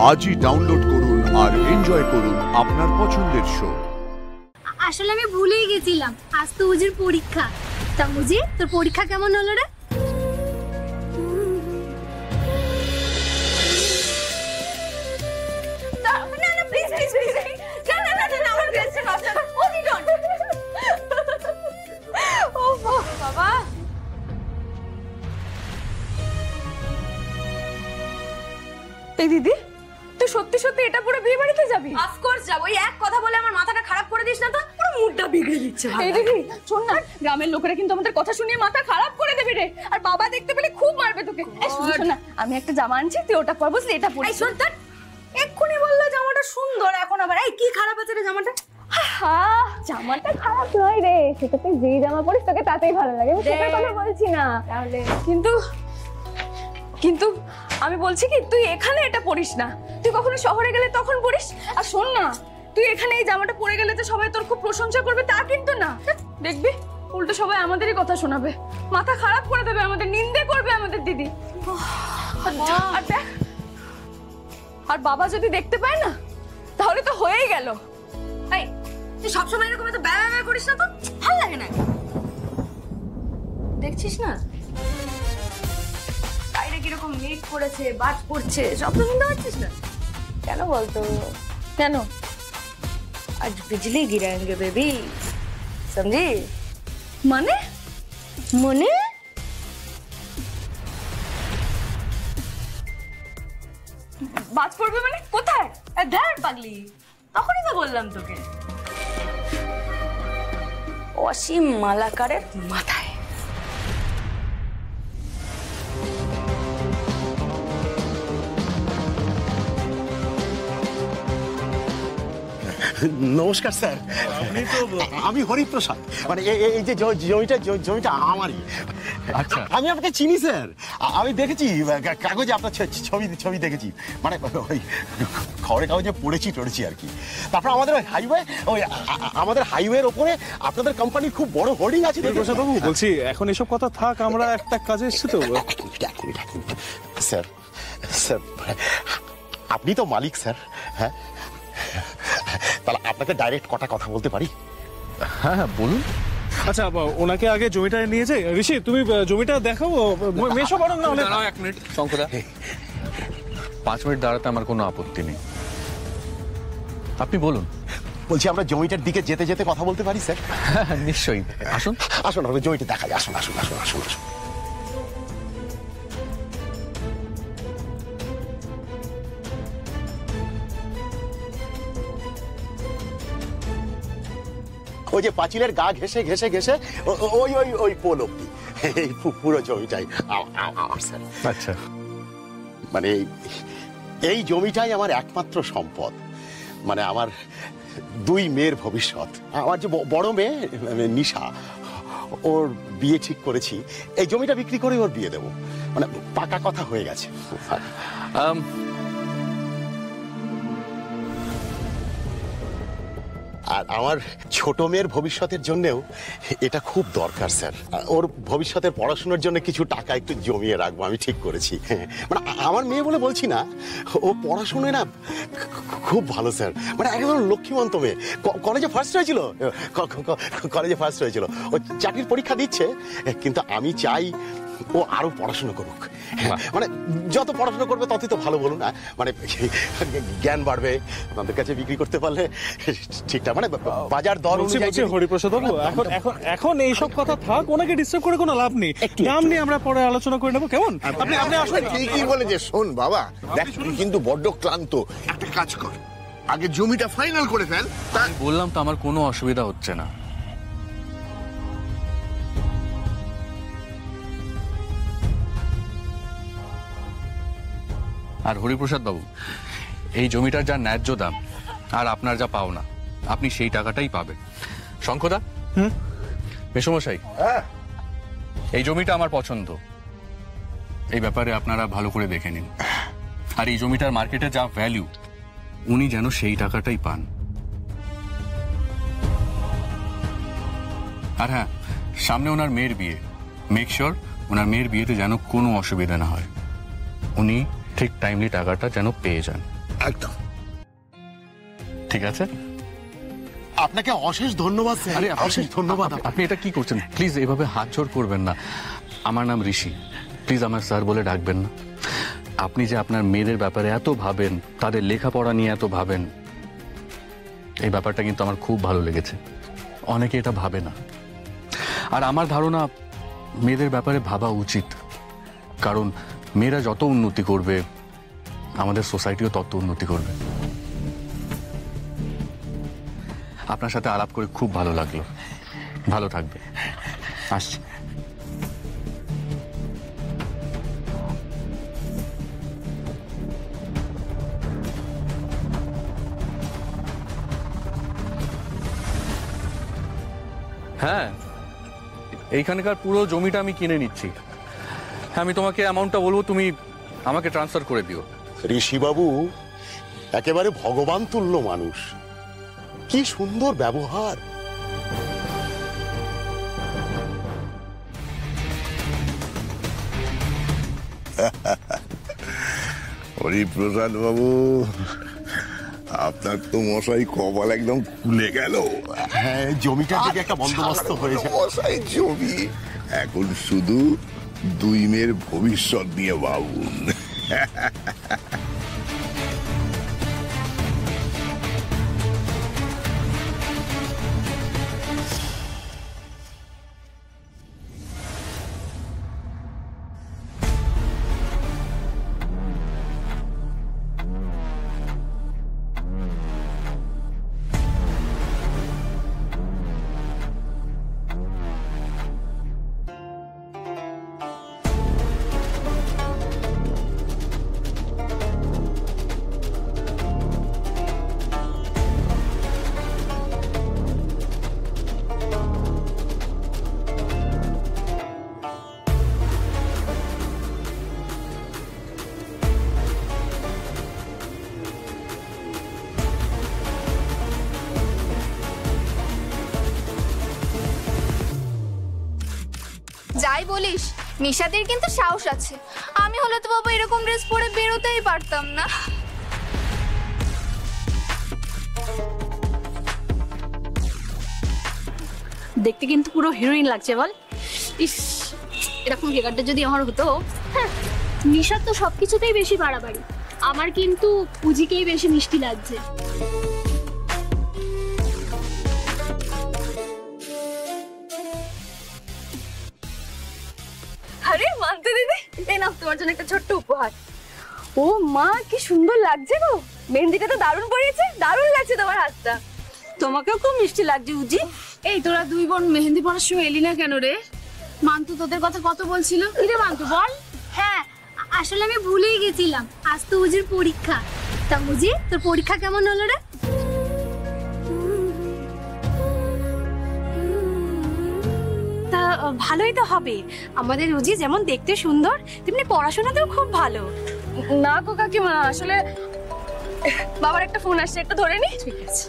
আজই ডাউনলোড করুন আর এনজয় করুন আপনার পছন্দের শো। আসলে আমি ভুলেই গেছিলাম, আজ তো উজির পরীক্ষা। তা উজি, তোর পরীক্ষা কেমন হলো রে? এই দিদি, তুই সত্যি সত্যি এটা পুরো বিয়ে বাড়িতে যাবি? অফকোর্স যাব। ওই এক কথা বলে আমার মাথাটা খারাপ করে দিস না তো, পুরো মুডটা বিগড়ে দিচ্ছে। এই দিদি শোন না, গ্রামের লোকেরা কিন্তু আমাদের কথা শুনিয়ে মাথা খারাপ করে দেবে রে, আর বাবা দেখতে পেলে খুব মারবে তোকে। এই শোন না, আমি একটা জামা আনছি, তুই ওটা পর, বুঝলি? এটা পরে। এই শোন, তোর এক্ষুনি বললো জামাটা সুন্দর, এখন আবার এই কি খারাপ আছে রে জামাটা? জামাটা খারাপ নয় রে, সেটা তুই যেই জামা পরিস তোকে তাতেই ভালো লাগে, সেটার কথা বলছি না। তাহলে কিন্তু আমি বলছি কি, তুই এখানে এটা পরিস না, তুই কখনো শহরে গেলে তখন পরিস। আর শোন না, তুই এখানে এই জামাটা পরে গেলে তো সবাই তোর খুব প্রশংসা করবে, তা কিন্তু না। দেখবি উল্টো সবাই আমাদেরই কথা শোনাবে, মাথা খারাপ করে দেবে, আমাদের নিন্দে করবে আমাদের দিদি। আর দেখ, আর বাবা যদি দেখতে পায় না, তাহলে তো হয়েই গেল। এই তুই সবসময় এরকম তো ব্যবহার করিস না, তো ভালো লাগে না। দেখছিস না বাইরে কিরকম মেঘ পড়েছে, বাজ পড়ছে, শব্দ শুনতে পাচ্ছিস না? কেন বলতো? কেন? আজ বিজলি গিরাएंगे বেবি, সমঝি? মানে মনে বাজ পড়বে মানে? কোথায়? ধ্যার পাগলি, তখনই তো বললাম তোকে। অসীম মালাকারের মাথায়। নমস্কার স্যার, আমি হরিপ্রসাদ। মানে এই যে জমিটা আমারই। আচ্ছা, আমি আপনাকে চিনি স্যার, আমি দেখেছি কাগজে আপনার ছবি দেখেছি, মানে ওই খবরের কাগজে পড়েছি আর কি। তারপর আমাদের ওই আমাদের হাইওয়ের ওপরে আপনাদের কোম্পানির খুব বড় হোর্ডিং আছে। প্রসাদবাবু বলছি, এখন এসব কথা থাক, আমরা একটা কাজে এসেছি তো। স্যার স্যার, আপনি তো মালিক স্যার। হ্যাঁ, তাহলে আপনাকে ডাইরেক্ট কটা কথা বলতে পারি? হ্যাঁ হ্যাঁ বলুন। আচ্ছা, ওনাকে আগে জমিটা নিয়ে যাই। ঋষি, তুমি জমিটা দেখাও, মেশো বরং। না হলে দাঁড়াও এক মিনিট শঙ্করদা, 5 মিনিট দাঁড়াতে আমার কোনো আপত্তি নেই, আপনি বলুন। বলছি, আমরা জমিটার দিকে যেতে যেতে কথা বলতে পারি স্যার? হ্যাঁ নিশ্চয়ই, আসুন আসুন, আমরা জমিটা দেখাই। আসুন আসুন আসুন আসুন আসুন। ওই যে পাঁচিলের গা ঘেসে ঘেসে ঘেসে ওই পোল অব্দি, এই পুরো জমিটাই আমার স্যার। আচ্ছা, মানে এই জমিটাই আমার একমাত্র সম্পদ, মানে আমার 2 মেয়ের ভবিষ্যৎ। আমার যে বড় মেয়ে নিশা, ওর বিয়ে ঠিক করেছি, এই জমিটা বিক্রি করে ওর বিয়ে দেবো, মানে পাকা কথা হয়ে গেছে। আর আমার ছোট মেয়ের ভবিষ্যতের জন্যও এটা খুব দরকার স্যার। ওর ভবিষ্যতের পড়াশোনার জন্য কিছু টাকা একটু জমিয়ে রাখবো আমি ঠিক করেছি। মানে আমার মেয়ে বলে বলছি না, ও পড়াশোনায় না খুব ভালো স্যার, মানে একদম লক্ষ্মীমন্ত মেয়ে। কলেজে ফার্স্ট হয়েছিল, ও চাকরির পরীক্ষা দিচ্ছে, কিন্তু আমি চাই ও আরো পড়াশোনা করুক। মানে যত পড়াশোনা করবে ততই তো ভালো, বলুন না? মানে জ্ঞান বাড়বে, আপনাদের কাছে বিক্রি করতে পারলে ঠিকঠাক, মানে বাজার দর অনুযায়ী। হরিপ্রসাদ বাবু, এখন এইসব কথা থাক, ওনাকে ডিস্টার্ব করে কোনো লাভ নেই। নাম নিয়ে আমরা পরে আলোচনা করে নেবো, কেমন? আপনি আসুন। ঠিকই বলে যে, শোন বাবা, দেখ তুই কিন্তু বড্ড ক্লান্ত, একটা কাজ কর, আগে জমিটা ফাইনাল করে ফেল। আমি বললাম তো আমার কোনো অসুবিধা হচ্ছে না। আর হরিপ্রসাদ বাবু, এই জমিটার যা ন্যায্য দাম আর আপনার যা পাওনা, আপনি সেই টাকাটাই পাবেন। শঙ্করদা, মেসমশাই, এই জমিটা আমার পছন্দ, এই ব্যাপারে আপনারা ভালো করে দেখে নিন। আর এই জমিটার মার্কেটে যা ভ্যালু, উনি যেন সেই টাকাটাই পান। আর হ্যাঁ, সামনে ওনার মেয়ের বিয়ে, মেক শিওর ওনার মেয়ের বিয়েতে যেন কোনো অসুবিধা না হয়। উনি ঠিক টাইমলি টাকাটা যেন পেয়ে যান। একদম। ঠিক আছে? আপনাকে অশেষ ধন্যবাদ স্যার। আরে অশেষ ধন্যবাদ। আপনি এটা কি করছেন? প্লিজ এভাবে হাত জোড় করবেন না। আমার নাম ঋষি, প্লিজ আমার স্যার বলে ডাকবেন না। আপনি যে আপনার মেয়েদের ব্যাপারে এত ভাবেন, তাদের লেখাপড়া নিয়ে এত ভাবেন, এই ব্যাপারটা কিন্তু আমার খুব ভালো লেগেছে। অনেকে এটা ভাবে না, আর আমার ধারণা মেয়েদের ব্যাপারে ভাবা উচিত, কারণ মেয়েরা যত উন্নতি করবে আমাদের সোসাইটিও তত উন্নতি করবে। আপনার সাথে আলাপ করে খুব ভালো লাগলো। ভালো থাকবে। আসছি। হ্যাঁ, এইখানকার পুরো জমিটা আমি কিনে নিচ্ছি। হ্যাঁ, আমি তোমাকে অ্যামাউন্টটা বলবো, তুমি আমাকে ট্রান্সফার করে দিও। ঋষিবাবু একেবারে ভগবান তুল্য মানুষ, কি সুন্দর ব্যবহার। হরিপ্রসাদ বাবু, আপনার তো মশাই কপাল একদম খুলে গেল। হ্যাঁ, জমিটার দিকে একটা বন্দোবস্ত হয়েছে। মশাই জমি, এখন শুধু দুই মেয়ের ভবিষ্যৎ নিয়ে ভাবুন। যাই বলিস, নিশাদের কিন্তু সাহস আছে। আমি হলে তো বাবা এরকম ড্রেস পরে বেরোতেই পারতাম না। দেখতে কিন্তু পুরো হিরোইন লাগছে বল। ইস, এরকম গেগারটা যদি আমার হতো। হ্যাঁ, নিশার তো সবকিছুতেই বেশি বাড়াবাড়ি, আমার কিন্তু পুজিকেই বেশি মিষ্টি লাগছে। আরে মানতে দিদি, এই নাও তোমার জন্য একটা ছোট্ট উপহার। ও মা, কি সুন্দর লাগছে গো, মেহেন্দিটা তো দারুণ পড়েছে, দারুণ লাগছে তোমার হাতটা। তোমাকেও খুব মিষ্টি লাগছে উজি। এই তোরা দুই বোন মেহেন্দি পড়ার সময় এলি না কেন রে? মান্তু তোদের কথা কত বলছিল। কি রে মান্তু বল। হ্যাঁ, আসলে আমি ভুলেই গেছিলাম, আজ তো উজির পরীক্ষা। তা উজি, তোর পরীক্ষা কেমন হলো রে? তা ভালোই তো হবে, আমাদের উজি যেমন দেখতে সুন্দর তেমনি পড়াশোনাতেও খুব ভালো। না গো কাকিমা, আসলে বাবার একটা ফোন আসছে, একটু ধরে নি। ঠিক আছে।